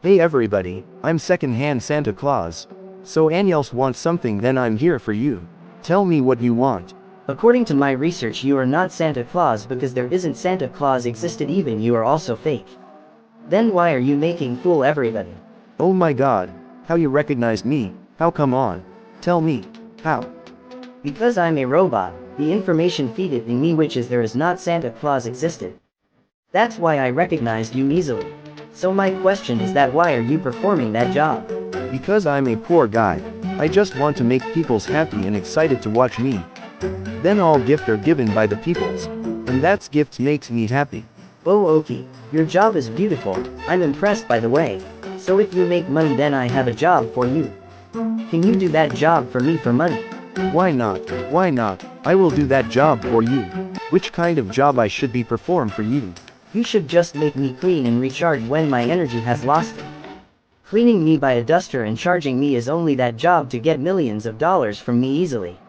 Hey everybody, I'm second-hand Santa Claus. So Anyels wants something, then I'm here for you. Tell me what you want. According to my research, you are not Santa Claus because there isn't Santa Claus existed, even you are also fake. Then why are you making fool everybody? Oh my god, how you recognized me? How come on? Tell me, how? Because I'm a robot, the information feeded in me which is there is not Santa Claus existed. That's why I recognized you easily. So my question is that why are you performing that job? Because I'm a poor guy. I just want to make people's happy and excited to watch me. Then all gifts are given by the peoples. And that's gifts makes me happy. Oh okay, your job is beautiful, I'm impressed by the way. So if you make money then I have a job for you. Can you do that job for me for money? Why not? Why not? I will do that job for you. Which kind of job I should be performed for you? You should just make me clean and recharge when my energy has lost it. Cleaning me by a duster and charging me is only that job to get millions of dollars from me easily.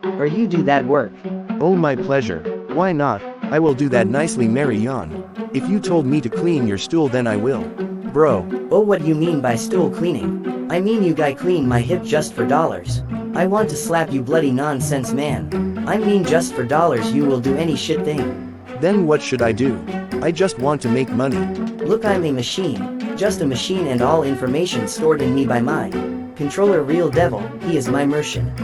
Or you do that work. Oh my pleasure. Why not? I will do that nicely, Mary Yon. If you told me to clean your stool then I will. Bro. Oh, what you mean by stool cleaning? I mean you guy clean my hip just for dollars. I want to slap you bloody nonsense man. I mean just for dollars you will do any shit thing. Then what should I do? I just want to make money. Look, I'm a machine. Just a machine and all information stored in me by my controller real devil, he is my merchant.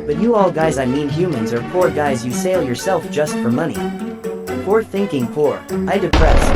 But you all guys, I mean humans, are poor guys, you sell yourself just for money. Poor thinking poor, I depressed.